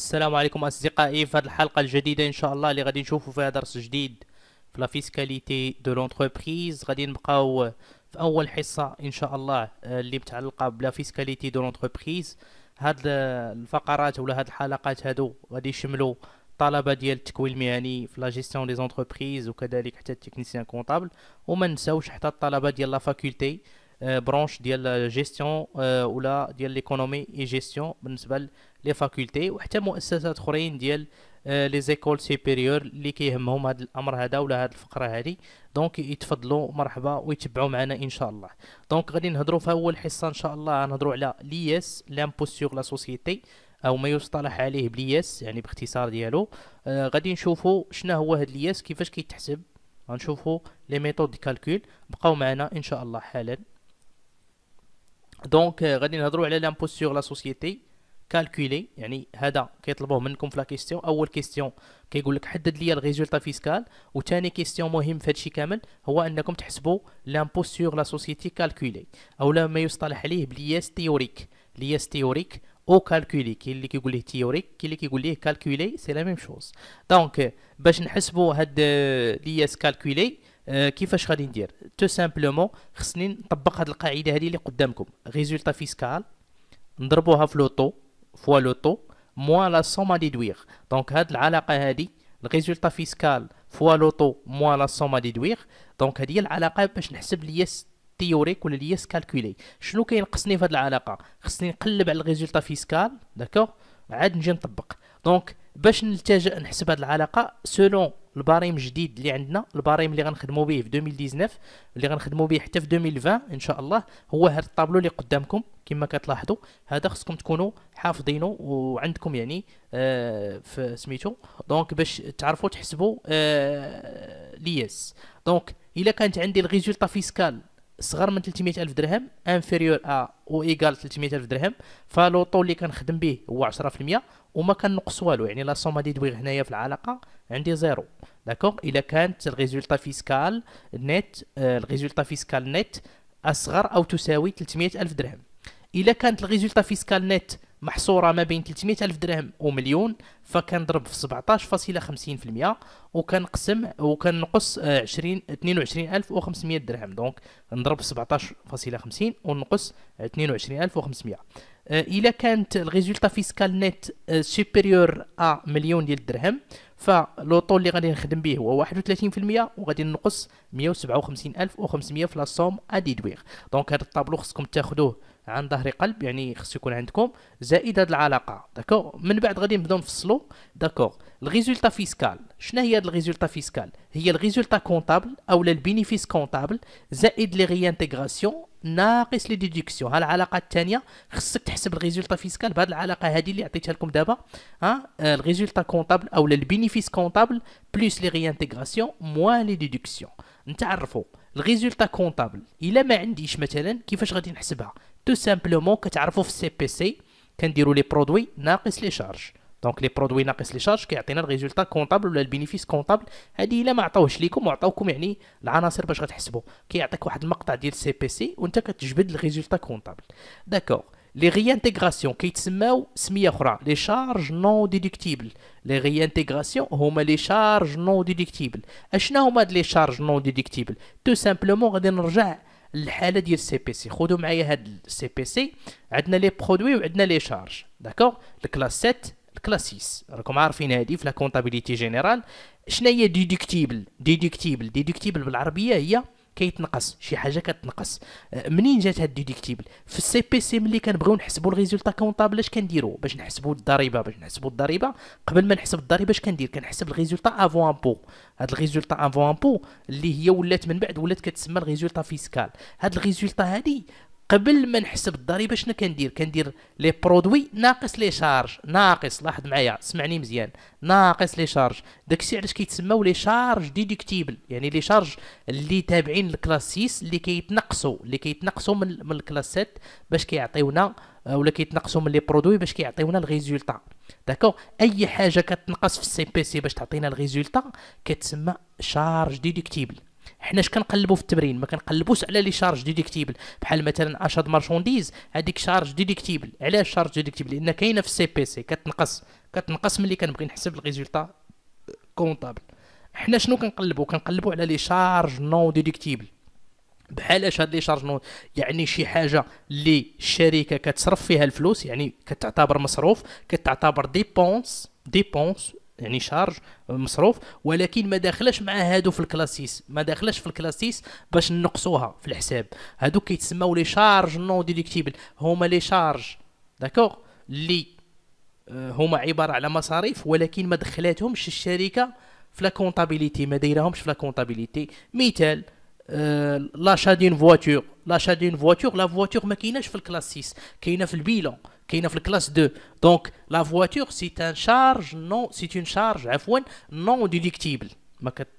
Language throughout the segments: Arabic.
السلام عليكم أصدقائي. في هذه الحلقة الجديدة إن شاء الله اللي غادي نشوفوا فيها درس جديد في لا فيسكاليتي دو لونتربريز. غادي نبقاو في أول حصة إن شاء الله اللي متعلقة بلا فيسكاليتي دو لونتربريز. هاد الفقرات ولا هاد الحلقات هادو غادي يشملوا الطلبة ديال التكوين المهني في لا جيستيون دي زونتربريز وكذلك حتى التكنيسيان كونطابل، وما نساوش حتى الطلبة ديال لا فاكولتي برونش ديال جيستيون ولا ديال ليكونومي اي جيستيون بالنسبه لي فاكولتي، وحتى مؤسسات اخرين ديال لي زيكول سوبيريور اللي كيهمهم هذا الامر هذا ولا هذه الفقره هذه. دونك يتفضلوا مرحبا ويتبعوا معنا ان شاء الله. دونك غادي نهضروا في اول حصه ان شاء الله نهضروا على ليس لامبو سور لا سوسيتي او ما يصطلح عليه بليس، يعني باختصار ديالو. غادي نشوفوا شنو هو هذا ليس، كيفاش كيتحسب، غنشوفوا لي ميثود دي كالكول. بقاو معنا ان شاء الله حالا. دونك غادي نهضروا على لامبو سور لا سوسيتي كالكولي، يعني هذا كيطلبوه منكم في لا كيستيون. اول كيستيون كيقول لك حدد لي الريزولتا فيسكال، وثاني كيستيون مهم في هادشي كامل هو انكم تحسبوا لامبو سور لا سوسيتي كالكولي او لا ما يصطلح عليه بلياس تيوريك. لياس تيوريك او كالكولي، كاين اللي كيقول ليه تيوريك، كاين اللي كيقول ليه كالكولي، سي لا ميم شوز. دونك باش نحسبوا هاد لياس كالكولي كيفاش غادي ندير؟ تو سامبلومون خصني نطبق هاد القاعده هذه اللي قدامكم، ريزولتا فيسكال نضربوها في لوطو فوا لوطو موان لا سوم ا ديدوير. دونك هاد العلاقه هادي الريزولتا فيسكال فوا لوطو موان لا سوم ا ديدوير. دونك هادي هي العلاقه باش نحسب لياس تيوريك ولا لياس كالكولي. شنو كينقصني في هاد العلاقه؟ خصني نقلب على الريزولتا فيسكال، داكوغ، عاد نجي نطبق. دونك باش نلتجئ نحسب هاد العلاقه سولون الباريم الجديد اللي عندنا، الباريم اللي غنخدموا به في 2019 اللي غنخدموا به حتى في 2020 ان شاء الله، هو هذا الطابلو اللي قدامكم كما كتلاحظوا. هذا خصكم تكونوا حافظينه وعندكم يعني في سميتو، دونك باش تعرفوا تحسبوا ليس. دونك الا كانت عندي الريزولتا فيسكال صغر من 300 ألف درهم انفيريور ا او ايغال 300 ألف درهم، فالوطو اللي كنخدم به هو 10% وما كنقص والو، يعني لا سوما دي دويغ هنايا في العلاقه عندي زيرو. داكوغ الا كانت الريزولتا فيسكال نت الريزولتا فيسكال نت اصغر او تساوي 300 ألف درهم. الا كانت الريزولتا فيسكال نت محصوره ما بين 300 ألف درهم ومليون، فكنضرب في 17.50% وكنقسم وكنقص 22,500 درهم. دونك نضرب في 17.50 ونقص 22,500. الا كانت الريزولتا فيسكال نت سوبيريور ا مليون ديال الدرهم، فلوطو اللي غادي نخدم به هو 31% وغادي نقص 157,500 في لاصوم ا ديدوير. دونك هذا الطابلو خصكم تاخذوه عن ظهر قلب، يعني خص يكون عندكم زائد هذه العلاقه. داكوغ من بعد غادي نبداو نفصلوا. داكوغ الريزولتا فيسكال شنو هي هاد الريزولتا فيسكال؟ هي الريزولتا كونطابل او البينيفيس كونطابل زائد لي ريانتيغراسيون ناقص لي ديدكسيون. ها العلاقه الثانيه خصك تحسب الريزولتا فيسكال بهذه العلاقه هذه اللي عطيتها لكم دابا. الريزولتا كونطابل او البينيفيس كونطابل بلس لي ريانتيغراسيون موان لي ديدكسيون. نتعرفوا الريزولتا كونطابل الا ما عنديش مثلا كيفاش غادي نحسبها؟ تو سامبلومون كتعرفوا في السي بي سي كنديروا لي برودوي ناقص لي شارج. دونك لي برودوي ناقص لي شارج كيعطينا الريزولتا كونطابل ولا البينيفيس كونطابل. هذه الا ما عطاوهش ليكم وعطاوكم يعني العناصر باش غتحسبوا، كيعطيك واحد المقطع ديال السي بي سي وانت كتجبد الريزولتا كونطابل. داكوغ لي ريانتيغراسيون كيتسماو سميه اخرى لي شارج نون ديدكتيبل. لي ريانتيغراسيون هما لي شارج نون ديدكتيبل. اشنا هما هاد لي شارج نون ديدكتيبل؟ تو سامبلومون غادي نرجع الحاله ديال السي بي سي. خذوا معايا هاد السي بي سي، عندنا لي برودوي وعندنا لي شارج، داكوغ، الكلاس 7 الكلاس 6 راكم عارفين هادي في لا كونطابيليتي جينيرال. شنو هي ديدكتيبل؟ ديدكتيبل بالعربيه هي كيتنقص، شي حاجه كتنقص. منين جات هاد ديدكتيبل؟ في السي بي سي ملي كنبغيو نحسبوا الريزولتا كونطابل اش كنديروا باش نحسبوا الضريبه؟ قبل ما نحسب الضريبه اش كندير؟ كنحسب الريزولتا افون امبو. هاد الريزولتا افون امبو اللي هي ولات من بعد ولات كتسمى الريزولتا فيسكال. هاد الريزولتا هادي قبل ما نحسب الضريبه شنو كندير لي برودوي ناقص لي شارج. ناقص، لاحظ معايا سمعني مزيان، ناقص لي شارج. داكشي علاش كيتسماو لي شارج ديدكتيبل، يعني لي شارج اللي تابعين للكلاس 6 اللي كيتنقصوا من الكلاس 7 باش كيعطيونا، ولا كيتنقصوا من لي برودوي باش كيعطيونا الريزولتا. داكوغ اي حاجه كتنقص في السي بي سي باش تعطينا الريزولتا كتسمى شارج ديدكتيبل. حنا اش كنقلبوا في التمرين؟ ما كنقلبوش على لي شارج ديديكتيبل، بحال مثلا اشاد مارشونديز، هذيك شارج ديديكتيبل. علاش شارج ديديكتيبل؟ لان كاينه في السي بي سي كتنقص ملي كنبغي نحسب الريزولطا كونطابل. حنا شنو كنقلبوا على لي شارج نون ديديكتيبل. بحال اش هاد لي شارج نون؟ يعني شي حاجه اللي الشركه كتصرف فيها الفلوس، يعني كتعتبر مصروف، كتعتبر ديبونس يعني شارج مصروف، ولكن ما داخلاش مع هادو في الكلاسيس، ما داخلاش في الكلاسيس باش نقصوها في الحساب. هادو كيتسموا لي شارج نون ديديكتيبل، هما لي شارج داكوغ اللي هما عباره على مصاريف ولكن ما دخلاتهمش الشركه في لا كونطابيليتي، ما دايرهمش في لا كونطابيليتي. مثال لاشا دين فواتور، لا فواتور ما كايناش في الكلاس 6، كاينه في البيلون، كاينه في الكلاس 2. دونك لا فواتور سي ان شارج نو سي اون شارج عفوا نون ديديكتيبل،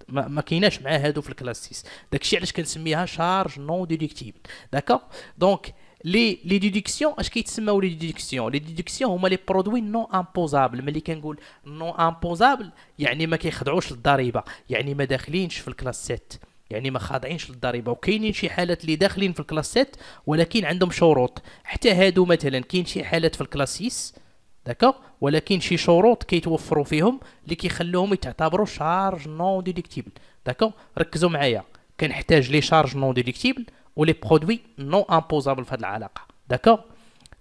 ما كايناش مع هادو في الكلاس 6. داكشي علاش كنسميها شارج نون ديديكتيبل. داكوغ. دونك لي ديديكسيون اش كيتسموا لي ديديكسيون؟ لي ديديكسيون هما لي برودوي نون امبوزابل. ملي كنقول نون امبوزابل يعني ما كيخضعوش للضريبه، يعني ما داخلينش في الكلاس 7، يعني ما خاضعينش للضريبه. وكاينين شي حالات اللي داخلين في الكلاس 7 ولكن عندهم شروط. حتى هادو مثلا كاين شي حالات في الكلاس 6 داكوغ، ولكن شي شروط كيتوفروا فيهم اللي كيخلوهم يتعتبروا شارج نون ديديكتيبل. داكوغ. ركزوا معايا، كنحتاج لي شارج نون ديديكتيبل ولي برودوي نون امبوزابل في هذه العلاقه. داكوغ.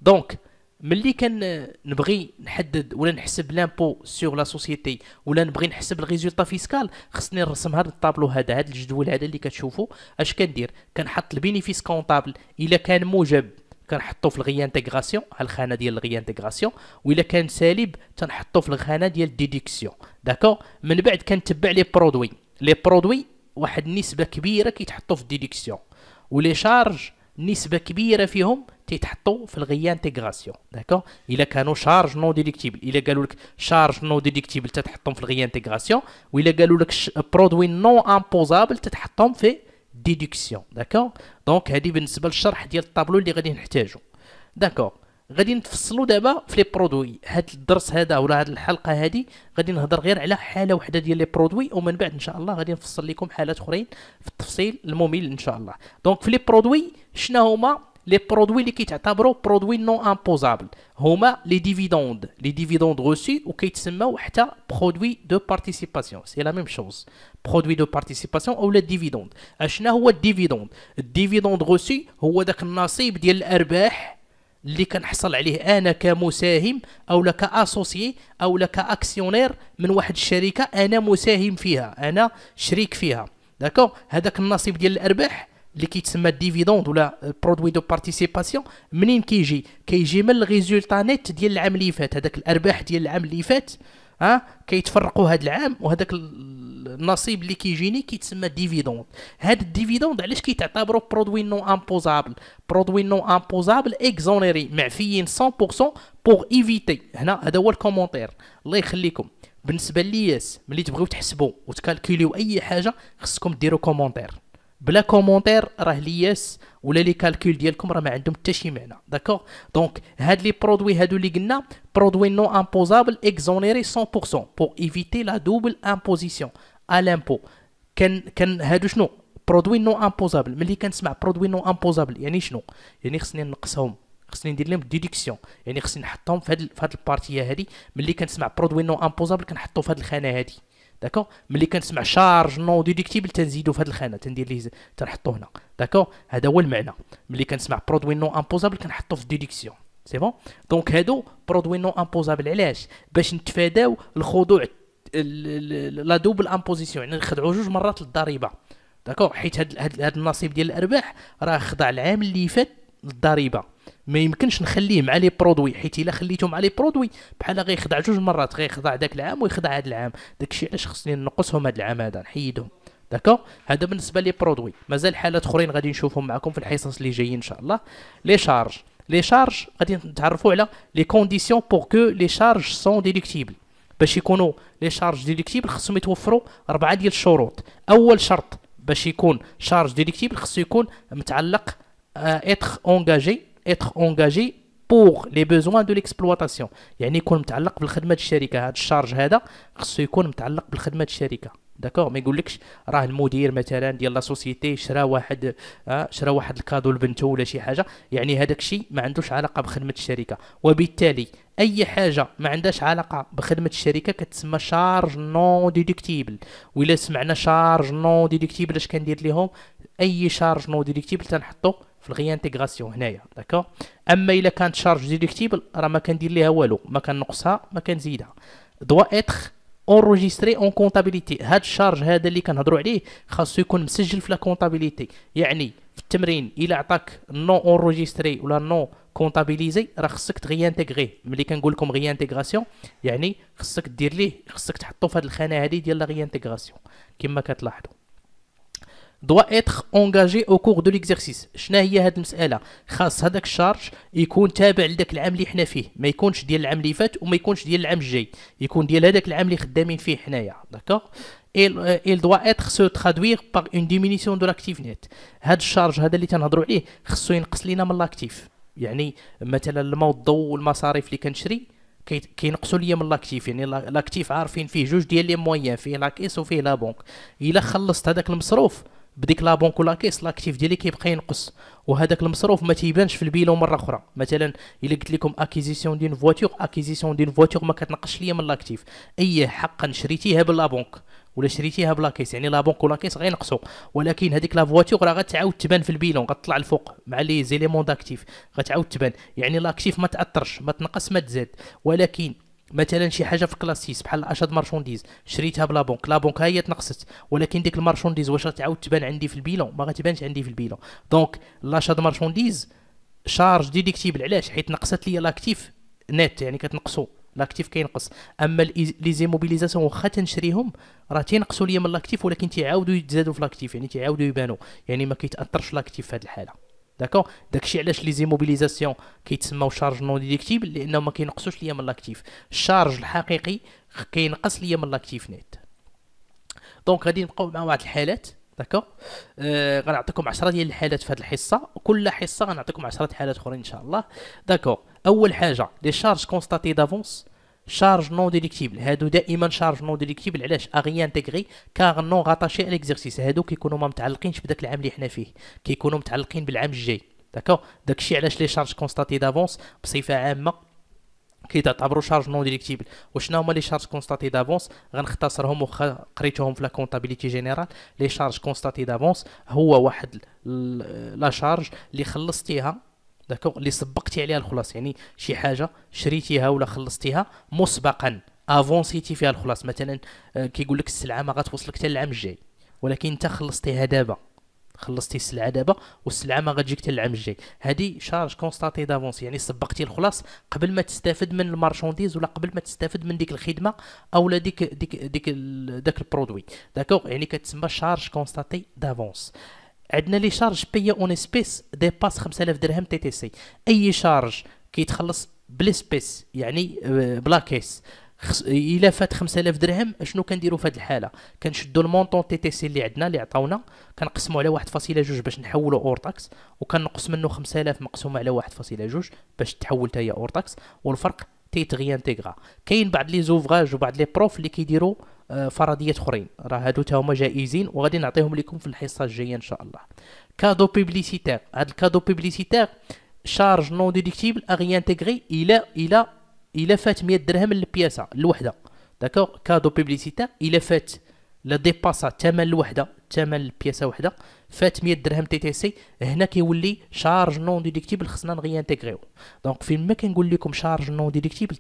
دونك ملي نبغي نحدد ولا نحسب لامبو سور لا سوسيتي ولا نبغي نحسب الريزولطا فيسكال، خصني نرسم هذا الطابلو، هذا الجدول هذا اللي كتشوفوا. اش كندير؟ كنحط البينيفيس كونطابل الا كان موجب كنحطو في الغي انتغراسيون، الخانه ديال الغي انتغراسيون، والا كان سالب تنحطو في الخانه ديال الديديكسيون. داكوغ. من بعد كنتبع لي برودوي واحد النسبه كبيره كيتحطوا في الديديكسيون، ولي شارج نسبه كبيره فيهم تيتحطوا في الغي انتغراسيون. داكوغ. الا كانوا شارج نو ديديكتيبل، الا قالوا لك شارج نو ديديكتيبل تتحطهم في الغي انتغراسيون، والا قالوا لك برودوي نو امبوزابل تتحطهم في ديديكسيون. داكوغ. دونك هذه بالنسبه للشرح ديال الطابلو اللي غادي نحتاجو. داكوغ. غادي نتفصلوا دابا في لي برودوي. هذا الدرس هذا ولا هذه الحلقه هذه غادي نهضر غير على حاله وحده ديال لي برودوي، ومن بعد ان شاء الله غادي نفصل لكم حالات اخرين في التفصيل الممل ان شاء الله. دونك في لي برودوي شنو هما لي برودوي اللي كيتعتبروا برودوي نون امبوزابل؟ هما لي ديفيدوند روسي، وكيتسموا حتى برودوي دو بارتيسيباسيون، سي لا ميم شوز. برودوي دو بارتيسيباسيون اولا ديفيدوند. اشنا هو الديفيدوند روسي؟ هو داك النصيب ديال الارباح اللي كنحصل عليه انا كمساهم او كاسوسيي او كاكسيونير من واحد الشركه انا مساهم فيها، انا شريك فيها. داكوغ. هذاك النصيب ديال الارباح اللي كيتسمى ديفيدوند ولا برودوي دو بارتيسيباسيون منين كيجي من الريزولطا نيت ديال العام اللي فات. هذاك الارباح ديال العام اللي فات كيتفرقوا هذا العام، وهذاك النصيب اللي كيجيني كيتسمى ديفيدوند. هذا الديفيدوند علاش كيتعتبروا برودوي نون امبوزابل اكزونيري، معفيين 100% بوغ ايفيتي. هنا هذا هو الكومونتير. الله يخليكم بالنسبه لياس ملي تبغيو تحسبوا وتكالكوليو اي حاجه خصكم ديروا كومونتير. بلا كومونتير راه لياس ولا لي كالكول ديالكم راه ما عندهم حتى شي معنى. داكوغ. دونك هاد لي برودوي هادو اللي قلنا برودوي نون امبوزابل اكزونيري 100% بور ايفيتي لا دوبل امبوزيسيون ا لامبو. كان هادو شنو برودوي نون امبوزابل؟ ملي كنسمع برودوي نون امبوزابل يعني شنو؟ يعني خصني نقصهم، خصني ندير لهم ديديكسيون، يعني خصني نحطهم في هاد البارتيه هادي. ملي كنسمع برودوي نون امبوزابل كنحطو في هاد الخانه هادي. داكوغ. ملي كنسمع شارج نون ديديكتيبل تنزيدو في هذه الخانه، تندير ليه تنحطو هنا. داكوغ. هذا هو المعنى. ملي كنسمع برودوي نون امبوزابل كنحطو في ديديكسيون. سي بون. دونك هادو برودوي نون امبوزابل. علاش؟ باش نتفاداو الخضوع لا دوبل امبوزيسيون، يعني نخضعوا جوج مرات للضريبه. داكوغ. حيت هاد النصيب ديال الارباح راه خضع العام اللي فات للضريبه، ما يمكنش نخليه مع لي برودوي، حيت الا خليته مع لي برودوي بحال غيخضع جوج مرات، غيخضع داك العام ويخضع هذا العام. داكشي علاش خصني نقصهم هذا العام هذا نحيدهم. داكوغ. هذا بالنسبه لي برودوي. مازال حالات اخرين غادي نشوفهم معكم في الحصص اللي جايين ان شاء الله. لي شارج غادي نتعرفوا على لي كونديسيون بور كو لي شارج سون ديديكتيبل. باش يكونوا لي شارج ديديكتيبل خصهم يتوفروا 4 ديال الشروط. اول شرط باش يكون شارج ديديكتيبل خصو يكون متعلق être engagé pour les besoins de l'exploitation، يعني يكون متعلق بالخدمه الشركه. هذا الشارج هذا خصو يكون متعلق بالخدمه الشركه. داكوغ. ما يقولكش راه المدير مثلا ديال لا سوسيتي شرا واحد الكادو لبنته ولا شي حاجه، يعني هذاك الشيء ما عندوش علاقه بخدمه الشركه، وبالتالي اي حاجه ما عندهاش علاقه بخدمه الشركه كتسمى شارج نون ديدكتيبل. وإلا سمعنا شارج نون ديدكتيبل اش كندير ليهم؟ اي شارج نون ديدكتيبل تنحطو في الغيانتيغراسيون هنايا، داكوغ. اما الا كانت شارج ديدكتيبل راه ما كندير ليها والو، ما كنقصها ما كنزيدها. دوا اتر اونجستري اون كونتابيليتي. هاد الشارج هذا اللي كنهضروا عليه خاصو يكون مسجل في لا كونتابيليتي. يعني في التمرين الا عطاك نو اونجستري ولا نو كونتابيليزي راه خصك تغيانتيغري. ملي كنقول لكم غيانتيغراسيون يعني خصك دير ليه، خصك تحطو في هاد الخانه هادي ديال لا غيانتيغراسيون كما كتلاحظوا. doit être engagé au cours de l'exercice. شنو هي هاد المساله؟ خاص هذاك الشارج يكون تابع لذاك العام اللي حنا فيه، ما يكونش ديال العام اللي فات وما يكونش ديال العام الجاي، يكون ديال هذاك العام اللي خدامين فيه حنايا، داكوغ. il doit être se traduire par une diminution de l'actif net. هاد الشارج هذا اللي تنهضروا عليه خصو ينقص لينا من لاكتيف. يعني مثلا الماء والضوء والمصاريف اللي كنشري كينقصوا ليا من لاكتيف. يعني لاكتيف عارفين فيه جوج ديال لي مويان، فيه لاكيس وفيه لا بونك. الا خلصت هذاك المصروف بديك لا بونك ولا كيس، لاكتيف ديالي كيبقى ينقص، وهذاك المصروف ما تيبانش في البيلون مره اخرى. مثلا الا قلت لكم اكيزيسيون دين فواتور، اكيزيسيون دين فواتور ما كتنقصش ليا من لاكتيف. اي حقا شريتيها بلا بونك ولا شريتيها بلا كيس، يعني لا بونك ولا كيس غينقصوا، ولكن هذيك لا فواتور راه غتعاود تبان في البيلون، غتطلع الفوق مع لي زيليمون داكتيف غتعاود تبان. يعني لاكتيف ما تاثرش، ما تنقص ما تزاد. ولكن مثلا شي حاجه في كلاسيس بحال اشاد مارشونديز شريتها بلا بونك، لا بونك هي تنقصت، ولكن ديك المارشونديز واش غتعاود تبان عندي في البيلون؟ ما غتبانش عندي في البيلون. دونك لاشاد مارشونديز شارج ديديكتيبل. علاش؟ حيت نقصت لي لاكتيف نت، يعني كتنقصوا لاكتيف كينقص. اما لي زيموبيليزاسيون واخا تنشريهم راه تينقصوا لي من لاكتيف، ولكن تيعاودوا يتزادوا في لاكتيف، يعني تيعاودوا يبانوا، يعني ما كيتاثرش لاكتيف في هذه الحاله، داكوغ. داكشي علاش لي زيموبيليزاسيون كيتسموا شارج نون ديديكتيبل، لانه ما كينقصوش ليا من لاكتيف. الشارج الحقيقي كينقص ليا من لاكتيف نت. دونك غادي نبقاو مع واحد الحالات، داكوغ. غنعطيكم 10 ديال الحالات في هذه الحصه، وكل حصه غنعطيكم 10 حالات اخرين ان شاء الله، داكوغ. اول حاجه لي شارج كونستاتي دافونس شارج نون ديديكتيبل. هادو دائما شارج نون ديديكتيبل. علاش؟ اغي انتيغري كار نون غاتاشي على ليكزيرسيس. هادو كيكونوا ما متعلقينش بداك العام اللي حنا فيه، كيكونوا متعلقين بالعام الجاي، داكوغ. داكشي علاش لي شارج كونستاتي دافونس بصفه عامه كيتعتبروا شارج نون ديديكتيبل. وشنو هما لي شارج كونستاتي دافونس؟ غنختصرهم واخا قريتوهم في لا كونطابيليتي جينيرال. لي شارج كونستاتي دافونس هو واحد لا شارج اللي خلصتيها، داكوغ، اللي سبقتي عليها الخلاص. يعني شي حاجه شريتيها ولا خلصتيها مسبقا، افونسيتي فيها الخلاص. مثلا كيقول لك السلعه ما غتوصلك حتى العام الجاي، ولكن انت خلصتيها دابا، خلصتي السلعه دابا والسلعه ما غتجيك حتى العام الجاي. هذه شارج كونستاتي دافونس، يعني سبقتي الخلاص قبل ما تستافد من المارشونديز ولا قبل ما تستافد من ديك الخدمه اولا داك البرودوي، داكوغ. يعني كتسمى شارج كونستاتي دافونس. عندنا لي شارج بيا اون اسبيس ديباس 5000 درهم تي تي سي. اي شارج كيتخلص بالاسبيس يعني بلا كيس، الا فات 5000 درهم شنو كنديروا في هذه الحاله؟ كنشدوا المونطون تي تي سي اللي عندنا اللي عطاونا، كنقسموا على 1.2 باش نحولوا اور تاكس، وكنقص منه 5000 مقسوم على 1.2 باش تحول حتى هي اور تاكس، والفرق تيتغيانتيغرا. كاين بعض لي زوفراج وبعض لي بروف اللي كيديروا فرضيات اخرين، راه هادو تا هما جائزين وغادي نعطيهم لكم في الحصه الجايه ان شاء الله. كادو بيبليسيتير. هاد الكادو بيبليسيتير شارج نون ديديكتيبل اغي انتيغري الى فات 100 درهم للبياسه الوحده، داكوغ. كادو بيبليسيتير الى فات لا ديباسا ثمن الوحده، ثمن البياسه وحده فات 100 درهم تي تي سي، هنا كيولي شارج نون ديديكتيبل، خصنا نغي انتيغريو. دونك فين ما كنقول لكم شارج نون ديديكتيبل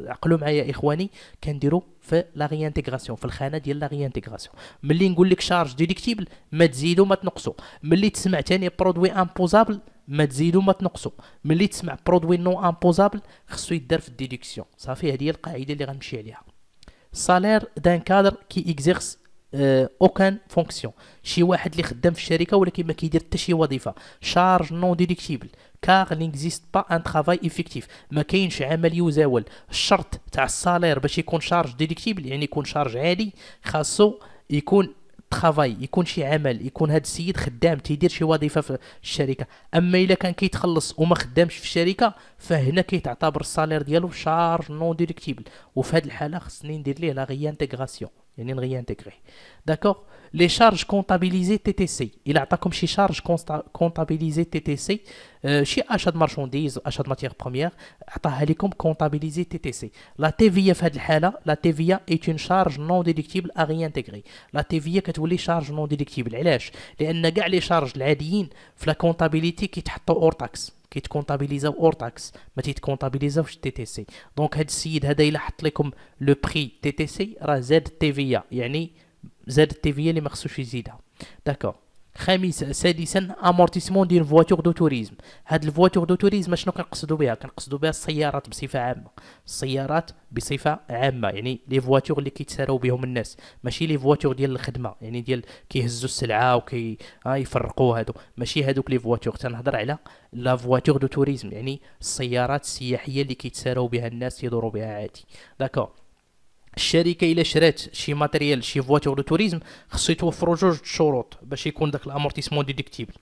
عقلوا معايا اخواني، كنديروا في لا ريانتيغراسيون، في الخانه ديال لا ريانتيغراسيون. ملي نقول لك شارج ديديكتيبل ما تزيدوا ما تنقصوا. ملي تسمع ثاني برودوي امبوزابل ما تزيدوا ما تنقصوا. ملي تسمع برودوي نو امبوزابل خصو يدار في الديدكسيون. صافي، هذه هي القاعده اللي غنمشي عليها. سالير دان كادر كي اكزيرس اوكان فونكسيون. شي واحد اللي خدام في الشركه ولكن ما كيدير حتى شي وظيفه، شارج نون ديديكتيبل كار نيكزيست با ان ترافاي افيكتيف. ما كاينش عمل يزاول. الشرط تاع السالير باش يكون شارج ديديكتيبل يعني يكون شارج عالي، خاصو يكون ترافاي، يكون شي عمل، يكون هذا السيد خدام تيدير شي وظيفه في الشركه. اما الا كان كيتخلص وما خدامش في الشركه فهنا كيتعتبر السالير ديالو شارج نون ديديكتيبل، وفي هذه الحاله خصني ندير ليه لا غي انتيغراسيون، يعني نغي انتغري. داكوغ. لي شارج كونطابيليزي تي تي سي، الى عطاكم شي شارج كونطابيليزي تي تي سي، شي اشاد مارشونديز اشاد ماتيغ بروميير، عطاها لكم كونطابيليزي تي تي سي. لا تي في في هذه الحاله، لا تي في ايت اون شارج نون ديديكتيبل ا غي انتغري. لا تي في كتولي شارج نون ديديكتيبل. علاش؟ لان كاع لي شارج العاديين في لا كونطابيليتي كيتحطوا اور تاكس، كيتكونطابيليزاو اور تاكس، ما تيتكونطابيليزاوش تي تي سي. دونك هاد السيد هذا الا حط لكم لو بري تي تي سي راه زاد تي في، يعني زاد التيفيه اللي ما خصوش يزيدها. داكور. سادسا امورتيسمون ديال فواتور دو توريزم. هاد الفواتور دو توريزم شنو كنقصدوا بها؟ كنقصدوا بها السيارات بصفه عامه، السيارات بصفه عامه، يعني لي فواتور اللي كيتساراو بهم الناس، ماشي لي فواتور ديال الخدمه، يعني ديال كيهزوا السلعه وكي يفرقوا هادو، ماشي هادوك لي فواتور. تنهضر على لا فواتور دو توريزم، يعني السيارات السياحيه اللي كيتساراو بها الناس يدوروا بها عادي. داكور. الشركه الا شرات شي ماتريال شي فواتور دو توريزم خصو يتوفروا جوج شروط باش يكون داك الامورتيسمون ديديكتيبل.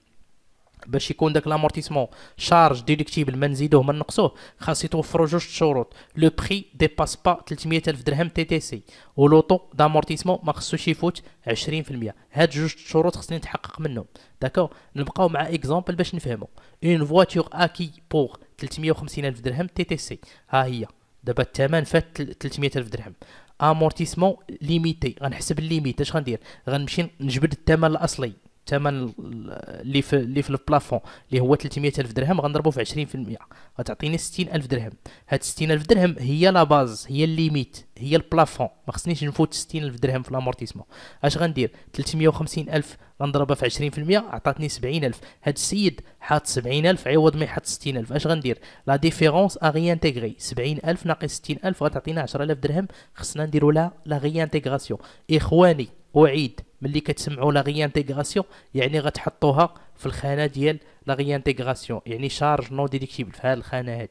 باش يكون داك الامورتيسمون شارج ديديكتيبل ما نزيدوه ما نقصوه، خاص يتوفروا جوج شروط. لو بري ديباس با 300 الف درهم تي تي سي، ولوطو دامورتيسمون ما خصوش يفوت 20%. هاد جوج شروط خصني نتحقق منهم. داكور. نبقاو مع اكزامبل باش نفهموا. اون فواتور اكي بوغ 350 الف درهم تي تي سي، ها هي دابا الثمن فات 300 الف درهم. امورتيسمون ليميتي، غنحسب الليميت. اش غندير؟ غنمشي نجبد الثمن الاصلي، الثمن اللي في البلافون اللي هو 300 الف درهم، غنضربو في 20%، غتعطيني 60 الف درهم. هاد 60 الف درهم هي لا باز، هي الليميت، هي البلافون، ما خصنيش نفوت 60 الف درهم في الامورتيسمون. اش غندير؟ 350 الف غنضربها في 20%، عطاتني 70 الف. هاد السيد حاط 70 الف عوض ما يحط 60 الف. اش غندير؟ لا ديفيرونس ا غي انتغري، 70 الف ناقص 60 الف غتعطينا 10 الف درهم، خصنا نديرو لها لا غي انتغراسيون. اخواني اعيد، ملي كتسمعوا لا غي انتغراسيون يعني غتحطوها في الخانه ديال لا غي انتغراسيون، يعني شارج نو ديديكتيبل في هذه الخانه هذه.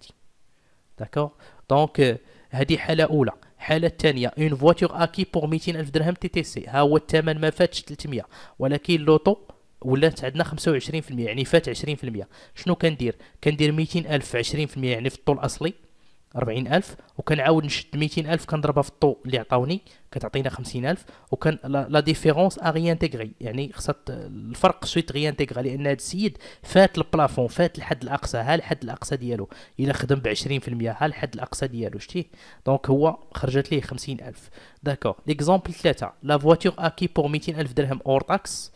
داكور. دونك هذه حاله اولى. الحاله الثانيه اون فواتور اكي بور 200 الف درهم تي تي سي، ها هو الثمن ما فاتش 300، ولكن لوطو ولات عندنا 25%، يعني فات 20%. شنو كندير؟ كندير 200 الف في 20%، يعني في الطول الاصلي 40 الف، وكنعاود نشد 200 الف كنضربها في الطو اللي عطاوني كتعطينا 50 الف، وكان لا ديفيرونس ا غي انتغري، يعني خصها الفرق خصو يتغي انتغري، لان هذا السيد فات البلافون، فات الحد الاقصى، ها الحد الاقصى ديالو الا خدم ب 20%، ها الحد الاقصى ديالو شتي. دونك هو خرجت ليه 50 الف. داكور. ليكزامبل 3، لا فواتور اكي بور 200 الف درهم اور تاكس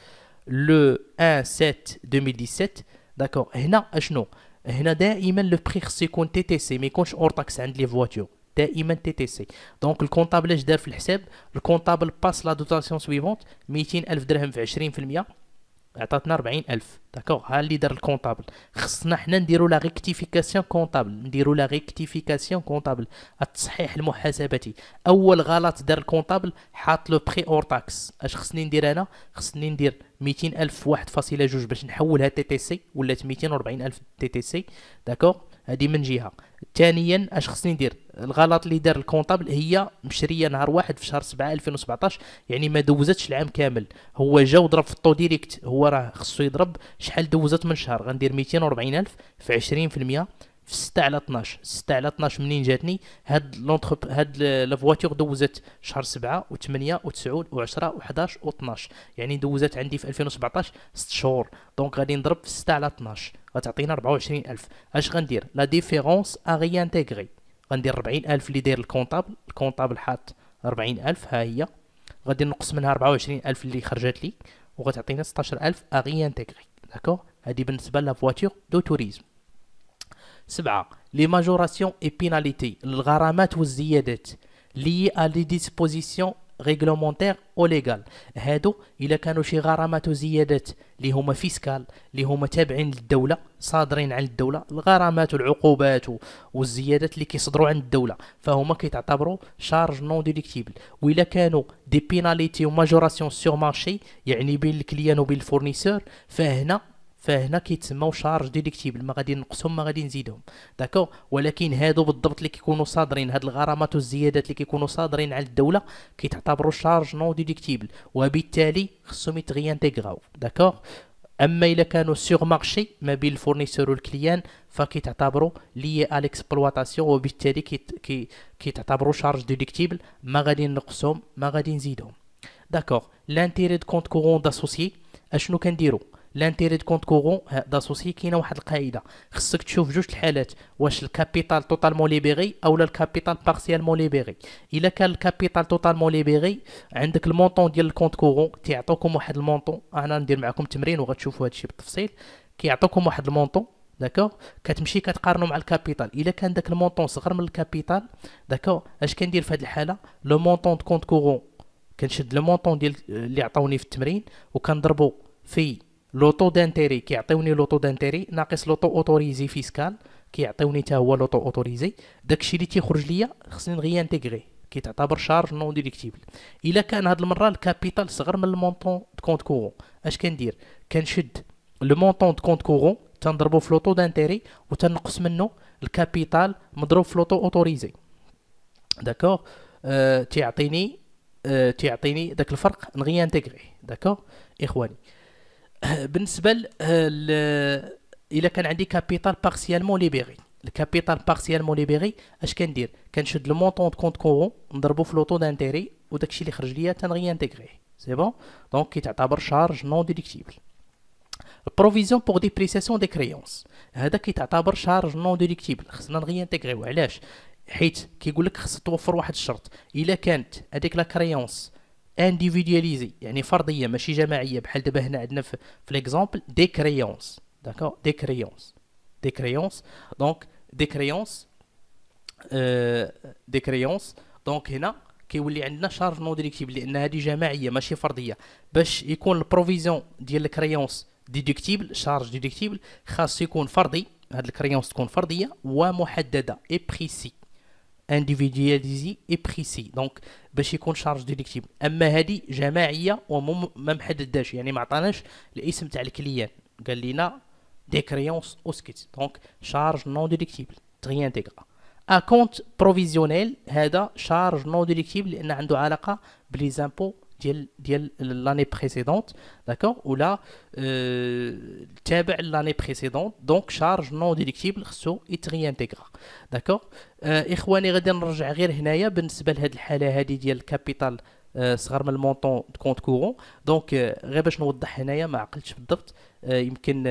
لو 1 7 2017. داكور. هنا اشنو؟ هنا دائما لو بري خصو يكون تي تي سي، ما يكونش اور تاكس عند لي فواتور، دائما تي تي سي. دونك الكونطابل اش دار في الحساب؟ الكونطابل باس لا دوتاسيون سويفونت، 200 الف درهم في 20% عطاتنا 40 الف. داكوغ. ها اللي دار الكونطابل. خصنا حنا نديرو لا ريكتيفيكاسيون كونطابل، نديرو لا ريكتيفيكاسيون كونطابل، التصحيح المحاسباتي. اول غلط دار الكونطابل حاط لو بري اور تاكس. اش خصني ندير انا؟ خصني ندير 200 الف 1.2 باش نحولها تي تي سي، ولات 240 الف تي تي سي. داكوغ. هادي من جهه. ثانيا اش خصني ندير؟ الغلط اللي دار الكونطابل هي مشريه نهار 1 في شهر 7 2017، يعني ما دوزتش العام كامل، هو جا وضرب في الطو ديريكت، هو راه خصو يضرب شحال دوزت من شهر. غندير 240 الف في 20% في 6 على 12. 6 على 12 منين جاتني؟ هاد لا فواتور دوزت شهر 7 و8 و9 و10 و11 و12، يعني دوزت عندي في 2017 6 شهور. دونك غادي نضرب في 6 على 12 غتعطينا 24 الف. اش غندير؟ لا ديفيرونس ا غي انتغري، غندير 40 الف اللي داير الكونطابل، الكونطابل حاط 40 الف ها هي، غادي نقص منها 24 الف اللي خرجت لي، وغتعطينا 16 الف ا غي انتغري. داكوغ. هادي بالنسبه لا فواتور دو توريزم. 7 لي ماجوراسيون اي بيناليتي، الغرامات والزيادات لي ا لي ديسبوزيسيون ريغلومونتير او ليغال. هادو الا كانوا شي غرامات وزيادات اللي هما فيسكال، اللي هما تابعين للدوله، صادرين عن الدوله، الغرامات والعقوبات والزيادات اللي كيصدروا عن الدوله، فهما كيتعتبروا شارج نون ديديكتيبل. والا كانوا دي بيناليتي وماجوراسيون سور مارشي، يعني بين الكليان وبين الفورنيسور، فهنا كيتسموا شارج ديديكتيبل، ما غادي نقصهم ما غادي نزيدهم. داكو. ولكن هادو بالضبط اللي كيكونوا صادرين، هاد الغرامات والزيادات اللي كيكونوا صادرين على الدوله كيتعتبروا شارج نون ديديكتيبل، وبالتالي خصهم يتغي انتغراو. داكو. اما الا كانوا سور مارشي ما بين الفورنيسور والكليان فكيتعتبروا لي ا ليكسبلواتاسيون، وبالتالي كيتعتبروا شارج ديديكتيبل، ما غادي نقصهم ما غادي نزيدهم. داكوغ. لانتيري دو كونت كورون داسوسيي اشنو كنديرو؟ لانتيري دو كونت كورون داسوسيي كاينه واحد القاعده، خصك تشوف جوج الحالات، واش الكابيتال توتالمون ليبيغي اولا الكابيتال بارسيالمون ليبيغي. الا كان الكابيتال توتالمون ليبيغي عندك المونطون ديال الكونت كورون تيعطوكم واحد المونطون، انا ندير معكم تمرين وغتشوفوا هادشي بالتفصيل، كيعطوكم واحد المونطون داكوغ، كتمشي كتقارنوا مع الكابيتال. الا كان داك المونطون صغر من الكابيتال داكوغ، اش كندير في هذه الحاله؟ لو مونطون دو كونت كورون كنشد لو مونطون ديال اللي عطاوني في التمرين وكنضربو في لوطو دانتيري، كيعطيوني لوطو دانتيري ناقص لوطو اوتوريزي فيسكال كيعطيوني حتى هو لوطو اوتوريزي، داكشي اللي تيخرج ليا خصني نغي انتيغري، كيتعتبر شارج نون ديديكتيبل. الا كان هاد المره الكابيتال صغر من المونطون دو كونت كورون، اش كندير؟ كنشد لو مونطون دو كونت كورون تنضربو في لوطو دانتيري وتنقص منه الكابيتال مضروب في لوطو اوتوريزي، داكوغ. تيعطيني داك الفرق نغي انتيغري، داكوغ اخواني. بالنسبه الا كان عندي كابيتال بارسيالمون ليبيغي، الكابيتال بارسيالمون ليبيغي اش كندير؟ كنشد لو مونطون دو كونت كورون نضربو في لوطو دانتيري وداكشي اللي خرج ليا تنغي انتيغري، سي بون. دونك كيتعتبر شارج نون ديديكتيبل. البروفيزيون بور ديبريسياسيون دي كريونس هذا كيتعتبر شارج نون ديديكتيبل، خصنا نغي انتيغريو. علاش؟ حيت كيقول لك خص توفر واحد الشرط، الا كانت هذيك لا كريونس انديفيدياليزي يعني فرديه ماشي جماعيه، بحال دابا هنا عندنا في ليكزامبل دي كريونس، داكور، دي كريونس دونك دي كريونس دونك هنا كيولي عندنا شارج نون ديديكتيبل لان هذه جماعيه ماشي فرديه. باش يكون البروفيزيون ديال الكريونس ديدكتيبل شارج ديدكتيبل خاص يكون فردي، هاد الكريونس تكون فرديه ومحدده اي بريسي، انديفيدياليزي اي بريسي، دونك باش يكون شارج ديدكتيبل. اما هذه جماعيه وما محدداش، يعني ما عطاناش الاسم تاع الكليان، قال لنا دي كريونس اوسكيت، دونك شارج نون ديدكتيبل تغي انتيغرا. اكونت بروفيزيونيل هذا شارج نون ديدكتيبل لان عنده علاقه بلي زامبو ديال لاني بريسيدونت، داكوغ، ولا تابع لاني بريسيدونت، دونك شارج نون ديدكتيبل خصو يتغي انتيغرا، داكوغ. اخواني غادي نرجع غير هنايا بالنسبه لهاد الحاله هادي ديال الكابيتال صغر من المونطون دو كونت كورون، دونك غير باش نوضح هنايا ما عقلتش بالضبط، يمكن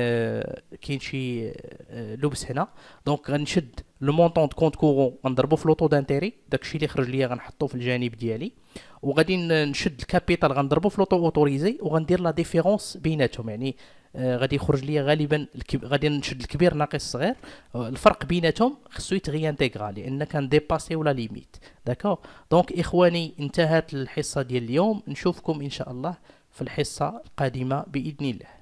كاين شي لبس هنا. دونك غنشد لو مونطون دو كونت كورون غنضربو في لوطو دانتيري، داكشي اللي خرج ليا غنحطو في الجانب ديالي، وغادي نشد الكابيتال غنضربو في لوطو اوتوريزي وغندير لا ديفيرونس بيناتهم، يعني غادي يخرج ليا غالبا غادي نشد الكبير ناقص الصغير، الفرق بيناتهم خصو يتغي انتيغرال لان كان ديباسي ولا ليميت، داكوغ. دونك اخواني انتهت الحصه ديال اليوم، نشوفكم ان شاء الله في الحصه القادمه باذن الله.